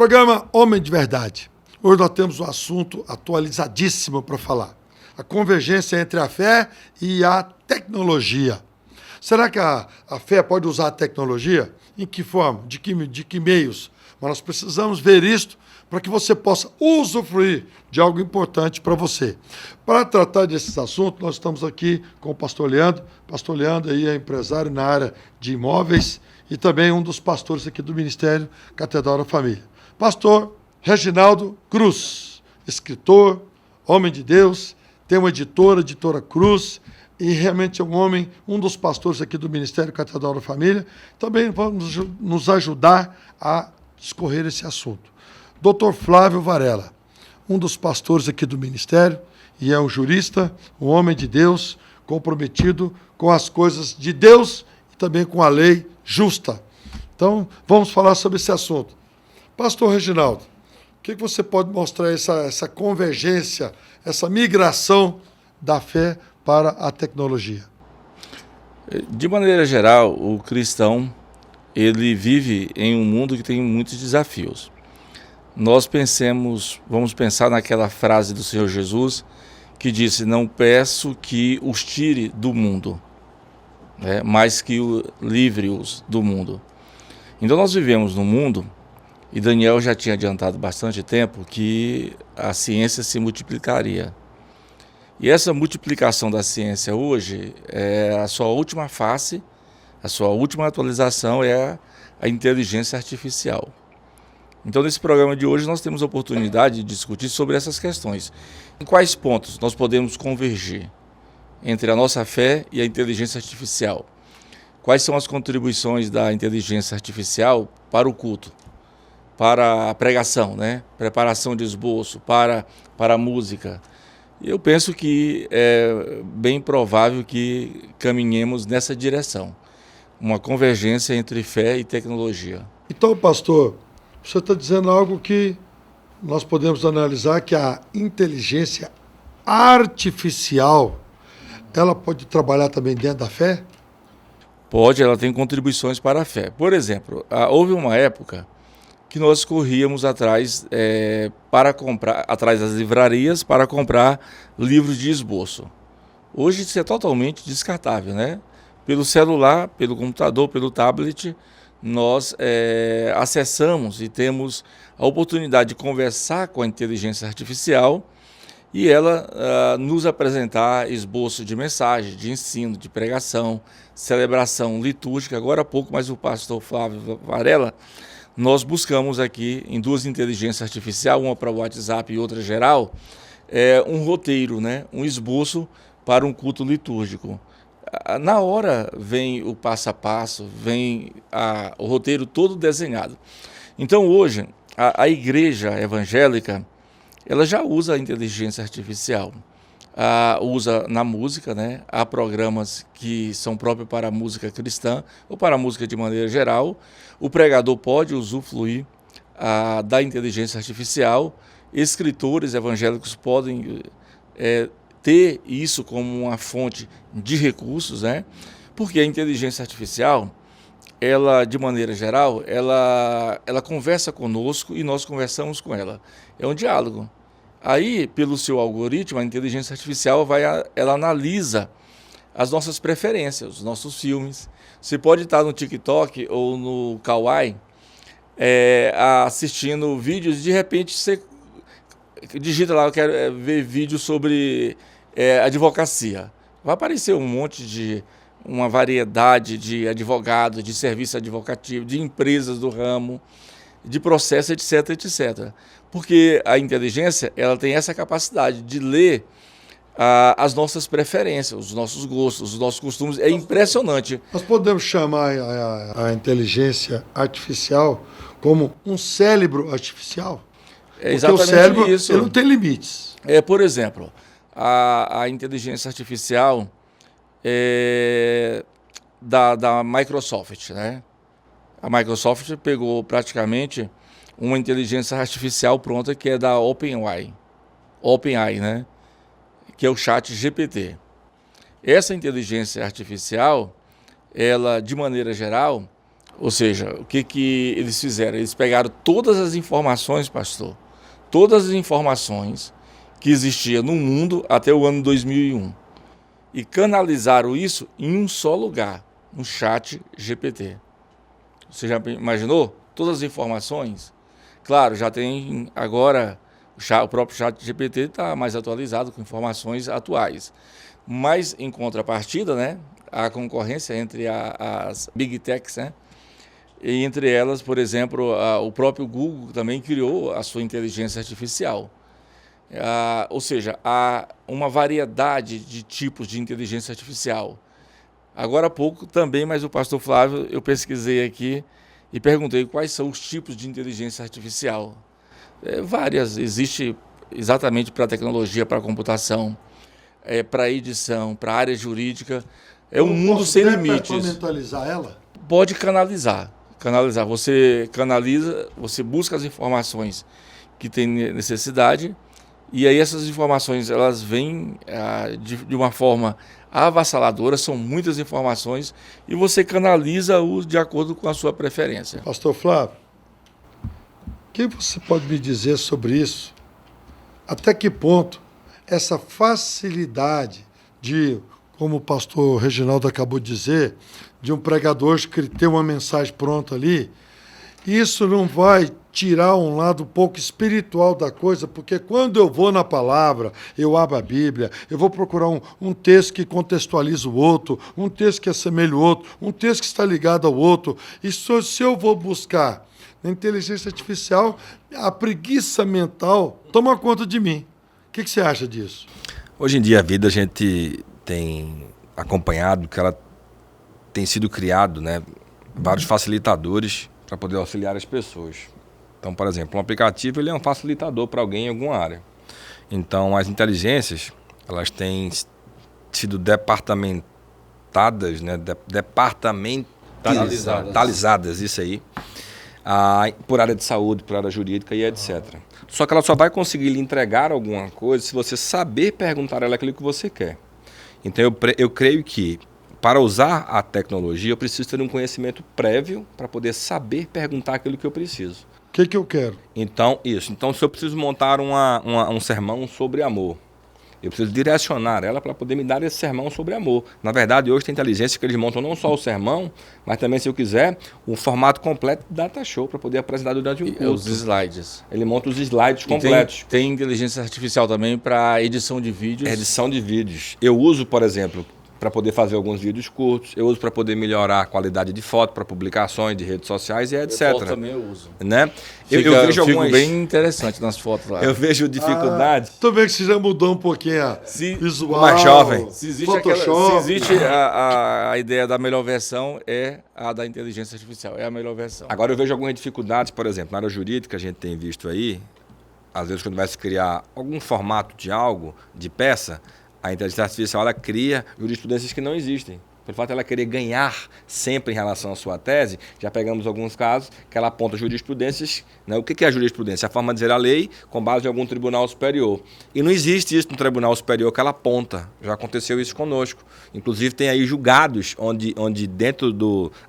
Programa Homem de Verdade. Hoje nós temos um assunto atualizadíssimo para falar. A convergência entre a fé e a tecnologia. Será que a fé pode usar a tecnologia? Em que forma? De que meios? Mas nós precisamos ver isto para que você possa usufruir de algo importante para você. Para tratar desses assuntos, nós estamos aqui com o pastor Leandro. Pastor Leandro aí é empresário na área de imóveis e também um dos pastores aqui do Ministério Catedral da Família. Pastor Reginaldo Cruz, escritor, homem de Deus, tem uma editora Cruz, e realmente é um homem, um dos pastores aqui do Ministério Catedral da Família. Também vamos nos ajudar a discorrer esse assunto. Dr. Flávio Varela, um dos pastores aqui do Ministério, e é um jurista, um homem de Deus, comprometido com as coisas de Deus e também com a lei justa. Então, vamos falar sobre esse assunto. Pastor Reginaldo, o que você pode mostrar essa convergência, essa migração da fé para a tecnologia? De maneira geral, o cristão, ele vive em um mundo que tem muitos desafios. Vamos pensar naquela frase do Senhor Jesus, que disse: não peço que os tire do mundo, mas que livre-os do mundo. Então nós vivemos num mundo, e Daniel já tinha adiantado bastante tempo, que a ciência se multiplicaria. E essa multiplicação da ciência hoje, a sua última face, a sua última atualização é a inteligência artificial. Então, nesse programa de hoje, nós temos a oportunidade de discutir sobre essas questões. Em quais pontos nós podemos convergir entre a nossa fé e a inteligência artificial? Quais são as contribuições da inteligência artificial para o culto, para a pregação, preparação de esboço, para a música? E eu penso que é bem provável que caminhemos nessa direção, uma convergência entre fé e tecnologia. Então, pastor, você está dizendo algo que nós podemos analisar, que a inteligência artificial, ela pode trabalhar também dentro da fé? Pode, ela tem contribuições para a fé. Por exemplo, houve uma época que nós corríamos atrás das livrarias para comprar livros de esboço. Hoje isso é totalmente descartável, Pelo celular, pelo computador, pelo tablet, nós acessamos e temos a oportunidade de conversar com a inteligência artificial e ela nos apresentar esboço de mensagem, de ensino, de pregação, celebração litúrgica. Agora há pouco, mas o pastor Flávio Varela, nós buscamos aqui em duas inteligências artificiais, uma para o WhatsApp e outra geral, um roteiro, um esboço para um culto litúrgico. Na hora vem o passo a passo, vem o roteiro todo desenhado. Então hoje a igreja evangélica, ela já usa a inteligência artificial, usa na música, há programas que são próprios para a música cristã ou para a música de maneira geral. O pregador pode usufruir da inteligência artificial, escritores evangélicos podem ter isso como uma fonte de recursos, porque a inteligência artificial, ela, de maneira geral, ela conversa conosco e nós conversamos com ela. É um diálogo. Aí, pelo seu algoritmo, a inteligência artificial ela analisa as nossas preferências, os nossos filmes. Você pode estar no TikTok ou no Kawaii assistindo vídeos, de repente você digita lá: eu quero ver vídeo sobre advocacia. Vai aparecer uma variedade de advogados, de serviço advocativo, de empresas do ramo, de processo, etc, etc. Porque a inteligência, ela tem essa capacidade de ler as nossas preferências, os nossos gostos, os nossos costumes. É impressionante. Nós podemos chamar a inteligência artificial como um cérebro artificial? É exatamente porque o cérebro, isso. Ele não tem limites. Por exemplo, a inteligência artificial da Microsoft, A Microsoft pegou praticamente uma inteligência artificial pronta, que é da OpenAI, que é o chat GPT. Essa inteligência artificial, ela, de maneira geral, Ou seja, o que eles fizeram? Eles pegaram todas as informações, pastor, todas as informações que existiam no mundo até o ano 2001 e canalizaram isso em um só lugar, no chat GPT. Você já imaginou? Todas as informações? Claro, já tem agora, o próprio chat GPT está mais atualizado com informações atuais. Mas, em contrapartida, né, a concorrência entre as Big Techs, né, e entre elas, por exemplo, o próprio Google também criou a sua inteligência artificial. Ou seja, há uma variedade de tipos de inteligência artificial. Agora há pouco também, mas o pastor Flávio, eu pesquisei aqui e perguntei quais são os tipos de inteligência artificial. Várias, existe exatamente para tecnologia, para computação, para edição, para área jurídica. É um mundo sem limites. Pode mentalizar ela? Pode canalizar. Você canaliza, você busca as informações que tem necessidade e aí essas informações elas vêm de uma forma avassaladora, são muitas informações e você canaliza-o de acordo com a sua preferência. Pastor Flávio, o que você pode me dizer sobre isso? Até que ponto essa facilidade de, como o pastor Reginaldo acabou de dizer, de um pregador que tem uma mensagem pronta ali, isso não vai tirar um lado um pouco espiritual da coisa, porque quando eu vou na palavra, eu abro a Bíblia, eu vou procurar um texto que contextualiza o outro, um texto que assemelha o outro, um texto que está ligado ao outro, e se eu vou buscar na inteligência artificial, a preguiça mental toma conta de mim. O que você acha disso? Hoje em dia a vida a gente tem acompanhado que ela tem sido criado, né, vários facilitadores para poder auxiliar as pessoas. Então, por exemplo, um aplicativo ele é um facilitador para alguém em alguma área. Então, as inteligências elas têm sido departamentadas, né, departamentalizadas, isso aí, por área de saúde, por área jurídica e etc. Só que ela só vai conseguir lhe entregar alguma coisa se você saber perguntar a ela aquilo que você quer. Então, eu creio que para usar a tecnologia, eu preciso ter um conhecimento prévio para poder saber perguntar aquilo que eu preciso. O que eu quero? Então, isso. Então, se eu preciso montar um sermão sobre amor, eu preciso direcionar ela para poder me dar esse sermão sobre amor. Na verdade, hoje tem inteligência que eles montam não só o sermão, mas também, se eu quiser, o formato completo de data show para poder apresentar durante o culto. Os slides. Ele monta os slides completos. Tem inteligência artificial também para edição de vídeos. Edição de vídeos. Eu uso, por exemplo, para poder fazer alguns vídeos curtos, eu uso para poder melhorar a qualidade de foto para publicações de redes sociais e etc. Foto também eu uso. Né? Eu vejo algumas bem interessante nas fotos lá. Eu vejo dificuldade. Tô vendo que você já mudou um pouquinho a visual, mais jovem. Se existe a ideia da melhor versão, é a da inteligência artificial, é a melhor versão. Agora eu vejo algumas dificuldades, por exemplo, na área jurídica a gente tem visto aí, às vezes quando vai se criar algum formato de algo, de peça, a inteligência artificial ela cria jurisprudências que não existem. Pelo fato de ela querer ganhar sempre em relação à sua tese, já pegamos alguns casos que ela aponta jurisprudências. Né? O que é a jurisprudência? A forma de dizer a lei com base em algum tribunal superior. E não existe isso no tribunal superior que ela aponta. Já aconteceu isso conosco. Inclusive tem aí julgados onde dentro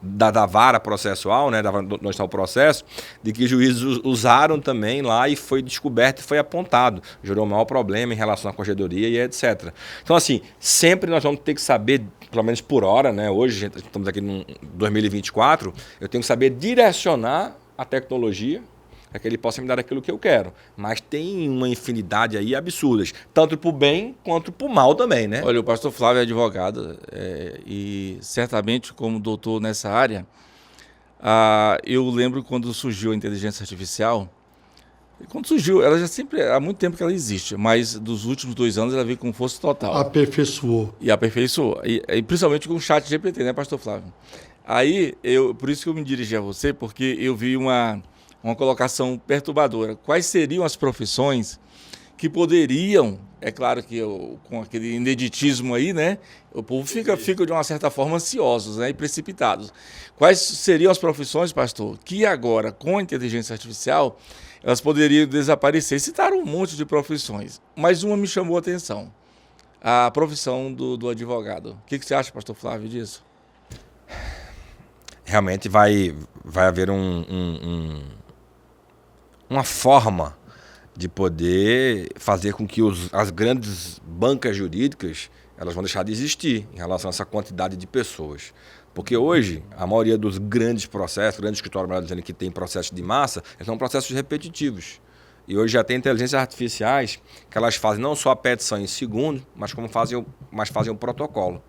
da vara processual, né, onde está o processo, de que juízes usaram também lá e foi descoberto e foi apontado. Gerou maior problema em relação à corregedoria e etc. Então, assim, sempre nós vamos ter que saber, pelo menos por hora, né? Hoje estamos aqui em 2024, eu tenho que saber direcionar a tecnologia para que ele possa me dar aquilo que eu quero. Mas tem uma infinidade aí absurdas, tanto para o bem quanto para o mal também, né? Olha, o pastor Flávio é advogado e certamente como doutor nessa área, eu lembro quando surgiu a inteligência artificial. Quando surgiu, ela já sempre, há muito tempo que ela existe, mas dos últimos 2 anos ela veio com força total. Aperfeiçoou. E aperfeiçoou. E principalmente com o chat GPT, né, pastor Flávio? Aí, por isso que eu me dirigi a você, porque eu vi uma colocação perturbadora. Quais seriam as profissões que poderiam, é claro que com aquele ineditismo aí, né, o povo fica de uma certa forma ansiosos, né, e precipitados. Quais seriam as profissões, pastor, que agora, com a inteligência artificial, elas poderiam desaparecer? Citaram um monte de profissões, mas uma me chamou a atenção, a profissão do advogado. O que você acha, pastor Flávio, disso? realmente vai haver uma forma de poder fazer com que as grandes bancas jurídicas elas vão deixar de existir em relação a essa quantidade de pessoas. Porque hoje, a maioria dos grandes processos, grandes escritórios dizendo que tem processos de massa, eles são processos repetitivos. E hoje já tem inteligências artificiais que elas fazem não só a petição em segundo, mas fazem o protocolo.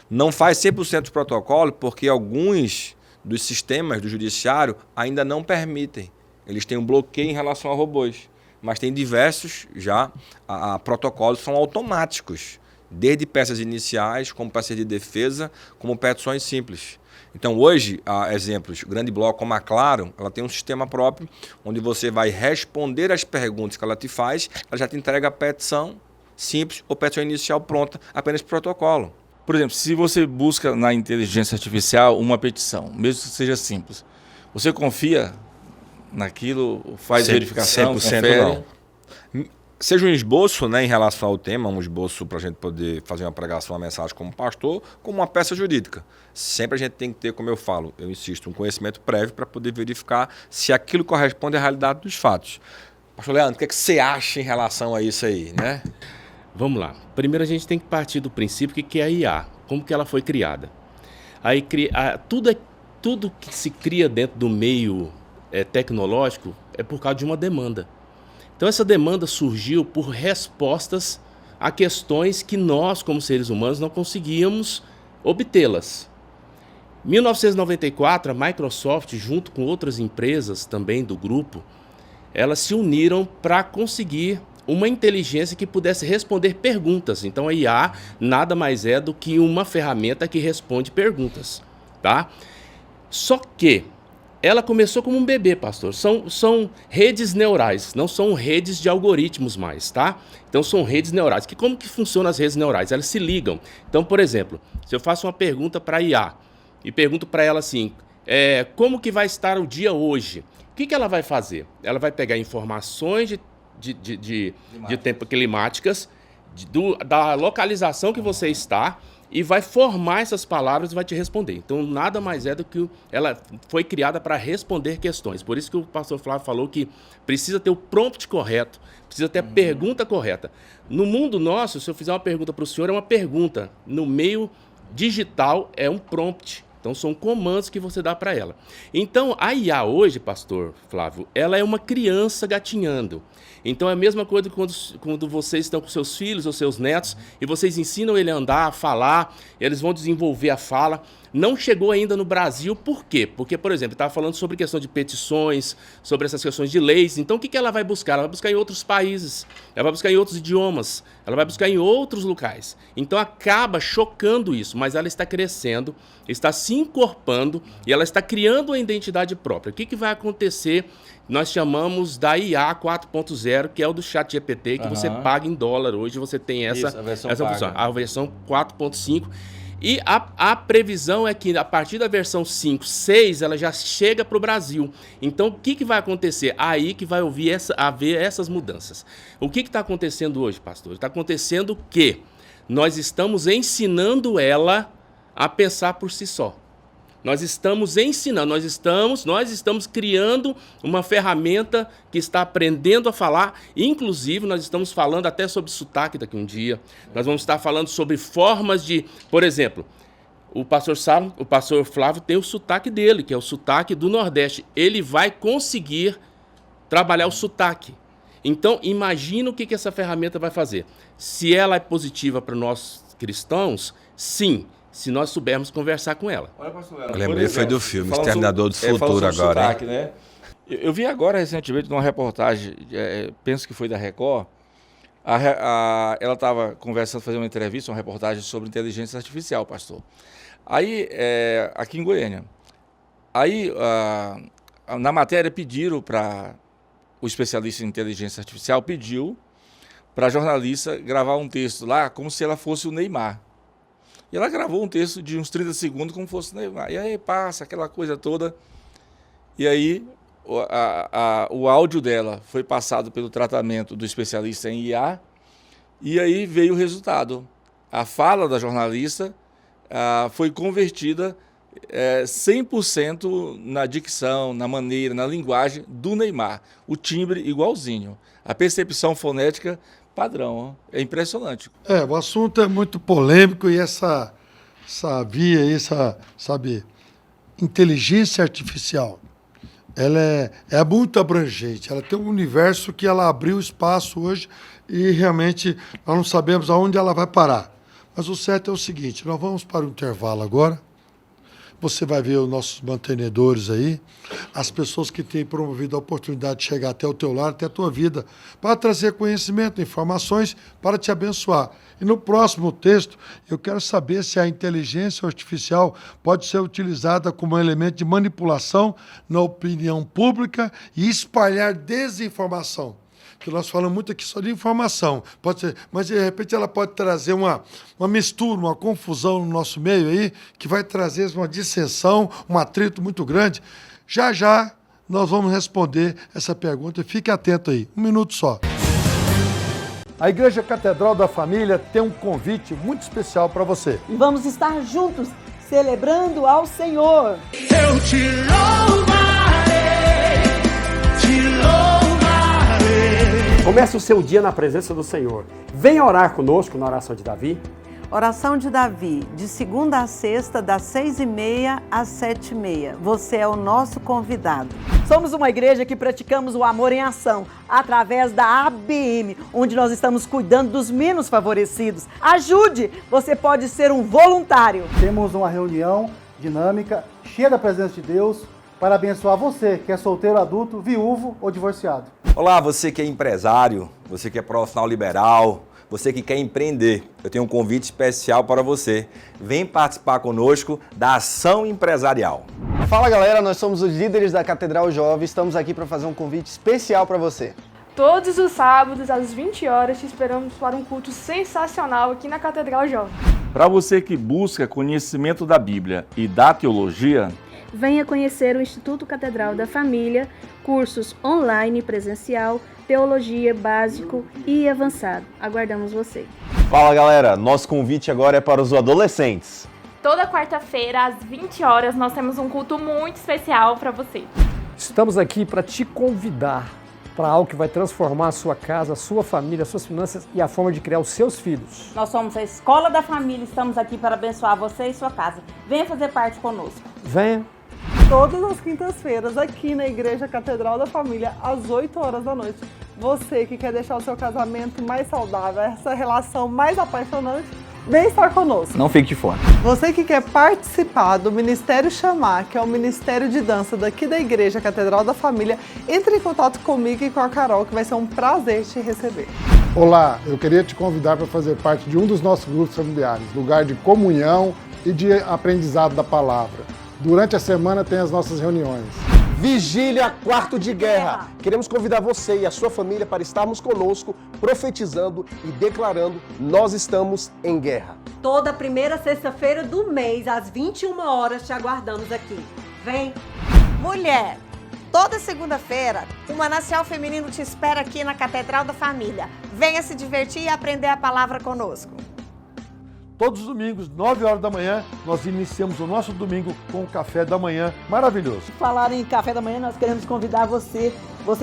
Não faz 100% do protocolo porque alguns dos sistemas do judiciário ainda não permitem. Eles têm um bloqueio em relação a robôs. Mas tem diversos já protocolos que são automáticos, desde peças iniciais, como peças de defesa, como petições simples. Então hoje, exemplos, grande bloco como a Claro, ela tem um sistema próprio, onde você vai responder as perguntas que ela te faz, ela já te entrega a petição simples ou petição inicial pronta, apenas por protocolo. Por exemplo, se você busca na inteligência artificial uma petição, mesmo que seja simples, você confia naquilo, faz verificação, 100% confere? Não. Seja um esboço, né, em relação ao tema, um esboço para a gente poder fazer uma pregação, uma mensagem como pastor, como uma peça jurídica. Sempre a gente tem que ter, como eu falo, eu insisto, um conhecimento prévio para poder verificar se aquilo corresponde à realidade dos fatos. Pastor Leandro, o que você acha em relação a isso aí, né? Vamos lá. Primeiro a gente tem que partir do princípio que é a IA, como que ela foi criada. Aí tudo que se cria dentro do meio tecnológico é por causa de uma demanda. Então essa demanda surgiu por respostas a questões que nós, como seres humanos, não conseguíamos obtê-las. Em 1994, a Microsoft, junto com outras empresas também do grupo, elas se uniram para conseguir uma inteligência que pudesse responder perguntas. Então a IA nada mais é do que uma ferramenta que responde perguntas, tá? Só que ela começou como um bebê, pastor. São redes neurais, não são redes de algoritmos mais, tá? Então são redes neurais. Como que funcionam as redes neurais? Elas se ligam. Então, por exemplo, se eu faço uma pergunta para a IA e pergunto para ela assim, como que vai estar o dia hoje? O que ela vai fazer? Ela vai pegar informações de tempo climáticas, da localização que você está, e vai formar essas palavras e vai te responder. Então, nada mais é do que ela foi criada para responder questões. Por isso que o pastor Flávio falou que precisa ter o prompt correto, precisa ter a pergunta correta. No mundo nosso, se eu fizer uma pergunta para o senhor, é uma pergunta. No meio digital, é um prompt. Então, são comandos que você dá para ela. Então, a IA hoje, pastor Flávio, ela é uma criança gatinhando. Então, é a mesma coisa quando vocês estão com seus filhos ou seus netos e vocês ensinam ele a andar, a falar, eles vão desenvolver a fala. Não chegou ainda no Brasil, por quê? Porque, por exemplo, estava falando sobre questão de petições, sobre essas questões de leis. Então, o que ela vai buscar? Ela vai buscar em outros países, ela vai buscar em outros idiomas, ela vai buscar em outros locais. Então, acaba chocando isso, mas ela está crescendo, está se encorpando e ela está criando uma identidade própria. O que vai acontecer? Nós chamamos da IA 4.0, que é o do ChatGPT, que você paga em dólar. Hoje você tem essa função, a versão 4.5. E a previsão é que a partir da versão 5, 6, ela já chega para o Brasil. Então, o que vai acontecer? Aí que vai haver essas mudanças. O que está acontecendo hoje, pastor? Está acontecendo que nós estamos ensinando ela a pensar por si só. Nós estamos ensinando, nós estamos criando uma ferramenta que está aprendendo a falar. Inclusive, nós estamos falando até sobre sotaque daqui um dia. Nós vamos estar falando sobre formas de... Por exemplo, o pastor Flávio tem o sotaque dele, que é o sotaque do Nordeste. Ele vai conseguir trabalhar o sotaque. Então, imagina o que essa ferramenta vai fazer. Se ela é positiva para nós cristãos, sim. Se nós soubermos conversar com ela. Olha, pastor, eu lembrei, foi do filme Exterminador do Futuro agora. Sotaque, né? Eu vi agora recentemente numa reportagem, penso que foi da Record, ela estava conversando, fazendo uma entrevista, uma reportagem sobre inteligência artificial, pastor. Aí, aqui em Goiânia. Aí, na matéria, pediram para o especialista em inteligência artificial, pediu para a jornalista gravar um texto lá, como se ela fosse o Neymar. E ela gravou um texto de uns 30 segundos como fosse Neymar. E aí passa aquela coisa toda. E aí o áudio dela foi passado pelo tratamento do especialista em IA. E aí veio o resultado. A fala da jornalista foi convertida 100% na dicção, na maneira, na linguagem do Neymar. O timbre igualzinho. A percepção fonética padrão. É impressionante. O assunto é muito polêmico e essa via aí, sabe, inteligência artificial, ela é muito abrangente. Ela tem um universo que ela abriu espaço hoje e realmente nós não sabemos aonde ela vai parar. Mas o certo é o seguinte, nós vamos para o intervalo agora. Você vai ver os nossos mantenedores aí, as pessoas que têm promovido a oportunidade de chegar até o teu lar, até a tua vida, para trazer conhecimento, informações, para te abençoar. E no próximo texto, eu quero saber se a inteligência artificial pode ser utilizada como um elemento de manipulação na opinião pública e espalhar desinformação. Que nós falamos muito aqui só de informação, pode ser, mas de repente ela pode trazer uma mistura, uma confusão no nosso meio aí, que vai trazer uma dissensão, um atrito muito grande. Já já nós vamos responder essa pergunta, fique atento aí, 1 minuto só. A Igreja Catedral da Família tem um convite muito especial para você. E vamos estar juntos, celebrando ao Senhor. Eu te louvarei, te louvarei. Comece o seu dia na presença do Senhor. Venha orar conosco na oração de Davi. Oração de Davi, de segunda a sexta, das 6h30 às 7h30. Você é o nosso convidado. Somos uma igreja que praticamos o amor em ação, através da ABM, onde nós estamos cuidando dos menos favorecidos. Ajude! Você pode ser um voluntário. Temos uma reunião dinâmica, cheia da presença de Deus, para abençoar você que é solteiro, adulto, viúvo ou divorciado. Olá, você que é empresário, você que é profissional liberal, você que quer empreender. Eu tenho um convite especial para você. Vem participar conosco da Ação Empresarial. Fala galera, nós somos os líderes da Catedral Jovem, estamos aqui para fazer um convite especial para você. Todos os sábados, às 20 horas, te esperamos para um culto sensacional aqui na Catedral Jovem. Para você que busca conhecimento da Bíblia e da teologia, venha conhecer o Instituto Catedral da Família, cursos online e presencial, teologia básico e avançado. Aguardamos você. Fala galera, nosso convite agora é para os adolescentes. Toda quarta-feira, às 20 horas, nós temos um culto muito especial para você. Estamos aqui para te convidar para algo que vai transformar a sua casa, a sua família, as suas finanças e a forma de criar os seus filhos. Nós somos a Escola da Família, estamos aqui para abençoar você e sua casa. Venha fazer parte conosco. Venha. Todas as quintas-feiras, aqui na Igreja Catedral da Família, às 8 horas da noite. Você que quer deixar o seu casamento mais saudável, essa relação mais apaixonante, vem estar conosco. Não fique de fora. Você que quer participar do Ministério Chamar, que é o Ministério de Dança daqui da Igreja Catedral da Família, entre em contato comigo e com a Carol, que vai ser um prazer te receber. Olá, eu queria te convidar para fazer parte de um dos nossos grupos familiares, lugar de comunhão e de aprendizado da palavra. Durante a semana tem as nossas reuniões. Vigília Quarto de Guerra. Queremos convidar você e a sua família para estarmos conosco, profetizando e declarando: nós estamos em guerra. Toda primeira sexta-feira do mês, às 21 horas, te aguardamos aqui. Vem! Mulher, toda segunda-feira, o Manancial Feminino te espera aqui na Catedral da Família. Venha se divertir e aprender a palavra conosco. Todos os domingos, 9 horas da manhã, nós iniciamos o nosso domingo com o café da manhã maravilhoso. Falar em café da manhã, nós queremos convidar você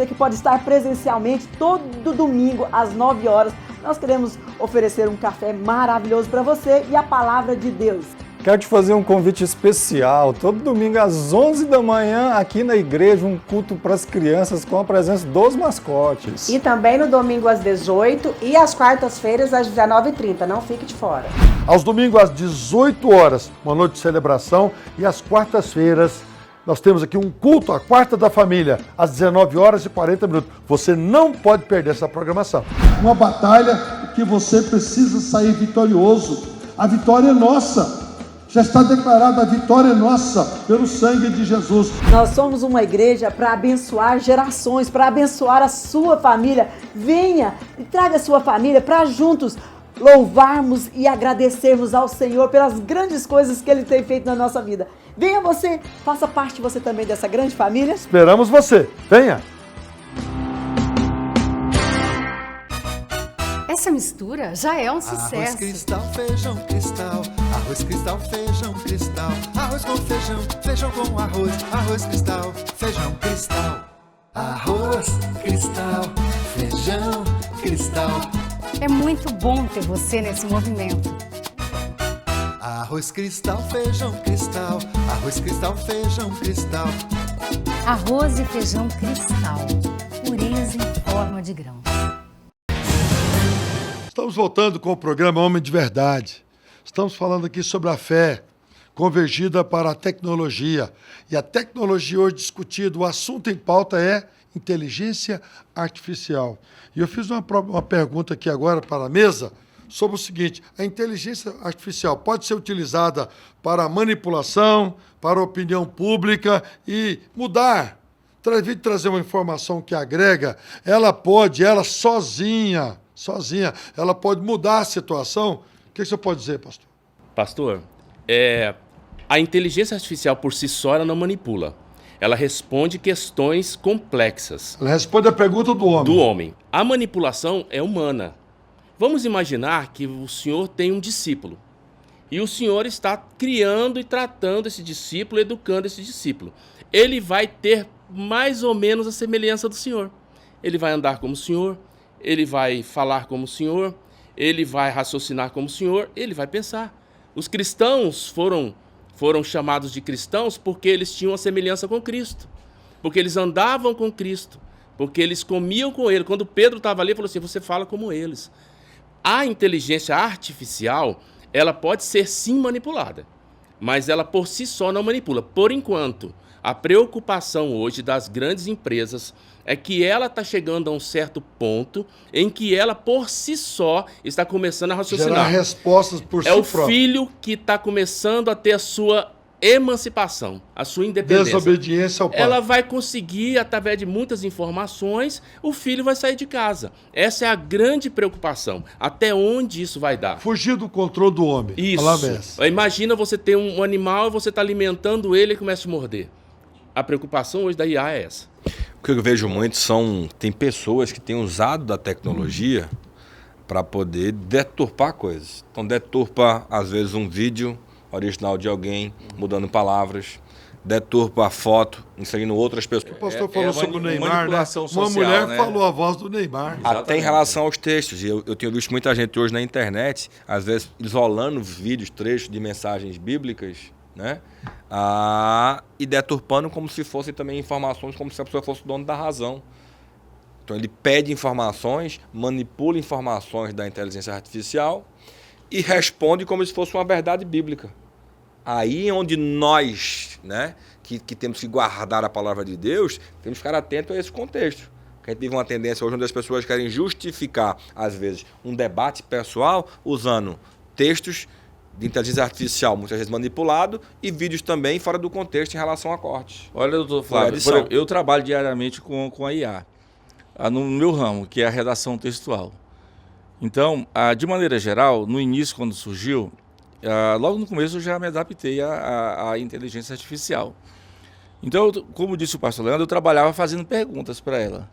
que pode estar presencialmente todo domingo às 9 horas. Nós queremos oferecer um café maravilhoso para você e a palavra de Deus. Quero te fazer um convite especial, todo domingo às 11 da manhã, aqui na igreja, um culto para as crianças com a presença dos mascotes. E também no domingo às 18 e às quartas-feiras às 19h30, não fique de fora. Aos domingos às 18 horas, uma noite de celebração, e às quartas-feiras nós temos aqui um culto, a Quarta da Família, às 19 horas e 40 minutos. Você não pode perder essa programação. Uma batalha que você precisa sair vitorioso. A vitória é nossa. Já está declarada, a vitória é nossa, pelo sangue de Jesus. Nós somos uma igreja para abençoar gerações, para abençoar a sua família. Venha e traga a sua família para juntos louvarmos e agradecermos ao Senhor pelas grandes coisas que Ele tem feito na nossa vida. Venha você, faça parte você também dessa grande família. Esperamos você, venha! Essa mistura já é um sucesso. Arroz cristal, feijão cristal, Arroz Cristal, feijão Cristal. Arroz com feijão, feijão com arroz. Arroz Cristal, feijão Cristal. Arroz Cristal, feijão Cristal. É muito bom ter você nesse movimento. Arroz Cristal, feijão Cristal. Arroz Cristal, feijão Cristal. Arroz e feijão Cristal. Pureza em forma de grão. Estamos voltando com o programa Homem de Verdade. Estamos falando aqui sobre a fé convergida para a tecnologia. E a tecnologia hoje discutida, o assunto em pauta é inteligência artificial. E eu fiz uma pergunta aqui agora para a mesa sobre o seguinte: a inteligência artificial pode ser utilizada para manipulação, para opinião pública e mudar, trazer uma informação que agrega, ela sozinha, ela pode mudar a situação? O que você pode dizer, pastor? Pastor, a inteligência artificial por si só ela não manipula. Ela responde questões complexas. Ela responde a pergunta do homem. Do homem. A manipulação é humana. Vamos imaginar que o senhor tem um discípulo. E o senhor está criando e tratando esse discípulo, educando esse discípulo. Ele vai ter mais ou menos a semelhança do senhor. Ele vai andar como o senhor, ele vai falar como o senhor, ele vai raciocinar como o senhor, ele vai pensar. Os cristãos foram chamados de cristãos porque eles tinham a semelhança com Cristo, porque eles andavam com Cristo, porque eles comiam com ele. Quando Pedro estava ali, ele falou assim: você fala como eles. A inteligência artificial, ela pode ser sim manipulada, mas ela por si só não manipula. Por enquanto, a preocupação hoje das grandes empresas é que ela está chegando a um certo ponto em que ela por si só está começando a raciocinar. Gerar respostas por si próprio. próprio. É o filho que está começando a ter a sua emancipação, a sua independência. Desobediência ao pai. Ela vai conseguir, através de muitas informações, o filho vai sair de casa. Essa é a grande preocupação. Até onde isso vai dar? Fugir do controle do homem. Isso. Imagina você ter um animal, você está alimentando ele e começa a te morder. A preocupação hoje da IA é essa. O que eu vejo muito tem pessoas que têm usado da tecnologia para poder deturpar coisas. Então deturpa, às vezes, um vídeo original de alguém, mudando palavras, deturpa a foto, inserindo outras pessoas. O pastor falou sobre o Neymar, né? Uma mulher falou a voz do Neymar. Até em relação aos textos. Eu tenho visto muita gente hoje na internet, às vezes isolando vídeos, trechos de mensagens bíblicas, né? E deturpando como se fossem também informações, como se a pessoa fosse o dono da razão. Então ele pede informações, manipula informações da inteligência artificial e responde como se fosse uma verdade bíblica. Aí é onde nós, né, que temos que guardar a palavra de Deus, temos que ficar atentos a esse contexto. A gente vive uma tendência hoje onde as pessoas querem justificar, às vezes, um debate pessoal usando textos de inteligência artificial, muitas vezes manipulado, e vídeos também fora do contexto em relação a cortes. Olha, doutor Flávio, eu trabalho diariamente com a IA, no meu ramo, que é a redação textual. Então, de maneira geral, no início, quando surgiu, logo no começo eu já me adaptei à inteligência artificial. Então, como disse o pastor Leandro, eu trabalhava fazendo perguntas para ela.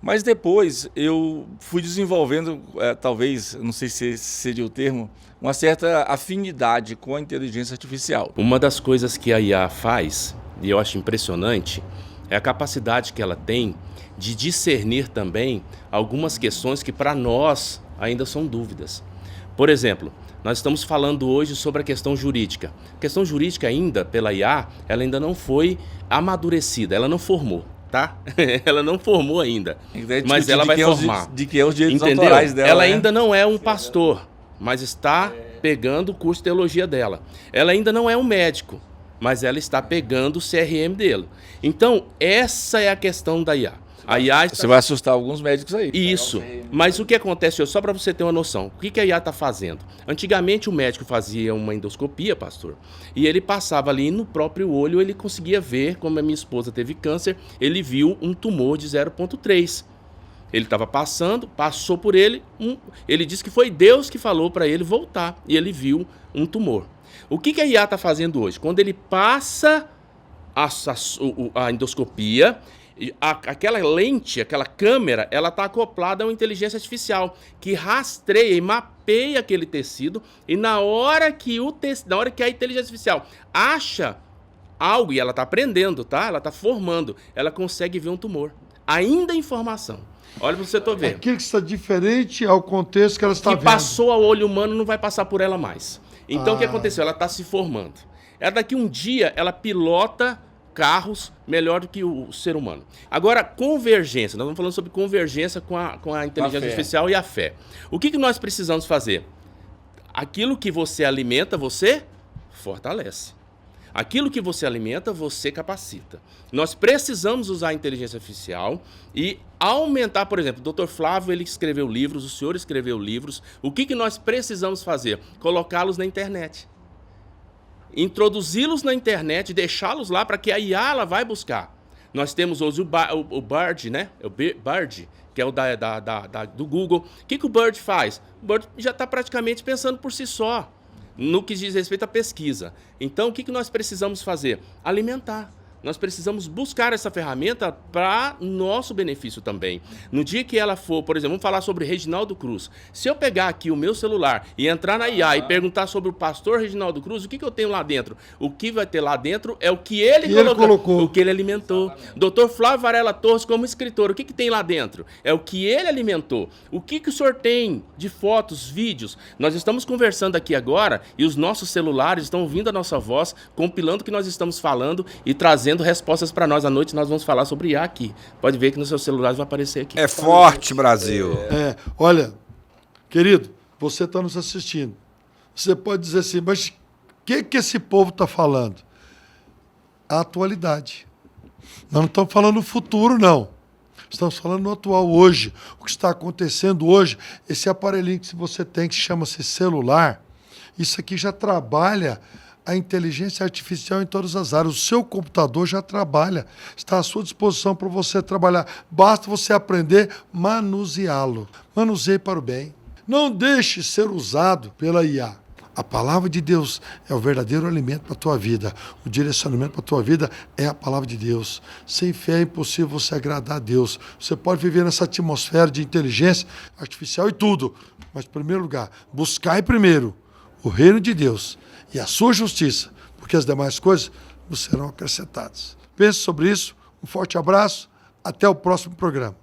Mas depois eu fui desenvolvendo, talvez, não sei se seria o termo, uma certa afinidade com a inteligência artificial. Uma das coisas que a IA faz, e eu acho impressionante, é a capacidade que ela tem de discernir também algumas questões que para nós ainda são dúvidas. Por exemplo, nós estamos falando hoje sobre a questão jurídica. A questão jurídica ainda, pela IA, ela ainda não foi amadurecida, ela não formou. Tá? Ela não formou ainda, mas ela vai formar. De que é os direitos autorais dela. Ela ainda não é um pastor, mas está pegando o curso de teologia dela. Ela ainda não é um médico, mas ela está pegando o CRM dele. Então, essa é a questão da IA. A IA Você vai assustar alguns médicos aí. Isso. Mas o que acontece hoje, só para você ter uma noção, o que a IA está fazendo? Antigamente o médico fazia uma endoscopia, pastor, e ele passava ali no próprio olho, ele conseguia ver, como a minha esposa teve câncer, ele viu um tumor de 0,3. Ele estava passou por ele, ele disse que foi Deus que falou para ele voltar, e ele viu um tumor. O que a IA está fazendo hoje? Quando ele passa a endoscopia, E aquela lente, aquela câmera, ela está acoplada a uma inteligência artificial que rastreia e mapeia aquele tecido, e na hora que a inteligência artificial acha algo, e ela está aprendendo, tá? Ela está formando, ela consegue ver um tumor. Ainda informação. Olha para o setor ver. Aquilo que está diferente ao contexto que ela está vendo. Que passou ao olho humano não vai passar por ela mais. Então o que aconteceu? Ela está se formando. Daqui um dia ela pilota carros melhor do que o ser humano. Agora, convergência. Nós estamos falando sobre convergência com a inteligência artificial e a fé. O que nós precisamos fazer? Aquilo que você alimenta, você fortalece. Aquilo que você alimenta, você capacita. Nós precisamos usar a inteligência artificial e aumentar, por exemplo, o Dr. Flávio, ele escreveu livros, o senhor escreveu livros. O que nós precisamos fazer? Colocá-los na internet. Introduzi-los na internet, deixá-los lá para que a IA ela vai buscar. Nós temos hoje o Bard, né? O Bard, que é o do Google. O que o Bard faz? O Bard já está praticamente pensando por si só, no que diz respeito à pesquisa. Então, o que nós precisamos fazer? Alimentar. Nós precisamos buscar essa ferramenta para nosso benefício também. No dia que ela for, por exemplo, vamos falar sobre Reginaldo Cruz. Se eu pegar aqui o meu celular e entrar na IA e perguntar sobre o pastor Reginaldo Cruz, o que eu tenho lá dentro? O que vai ter lá dentro é o que ele colocou, o que ele alimentou. Dr. Flávio Varela Torres, como escritor, o que tem lá dentro? É o que ele alimentou. O que o senhor tem de fotos, vídeos? Nós estamos conversando aqui agora e os nossos celulares estão ouvindo a nossa voz, compilando o que nós estamos falando e trazendo respostas para nós. À noite nós vamos falar sobre IA aqui. Pode ver que nos seus celulares vai aparecer aqui. É forte, Brasil. Olha, querido, você está nos assistindo. Você pode dizer assim, mas o que esse povo está falando? A atualidade. Nós não estamos falando no futuro, não. Estamos falando no atual, hoje. O que está acontecendo hoje, esse aparelhinho que você tem, que chama-se celular, isso aqui já trabalha a inteligência artificial em todas as áreas. O seu computador já trabalha, está à sua disposição para você trabalhar. Basta você aprender a manuseá-lo. Manuseie para o bem. Não deixe ser usado pela IA. A palavra de Deus é o verdadeiro alimento para a tua vida. O direcionamento para a tua vida é a palavra de Deus. Sem fé é impossível você agradar a Deus. Você pode viver nessa atmosfera de inteligência artificial e tudo. Mas, em primeiro lugar, buscai primeiro o reino de Deus e a sua justiça, porque as demais coisas não serão acrescentadas. Pense sobre isso, um forte abraço, até o próximo programa.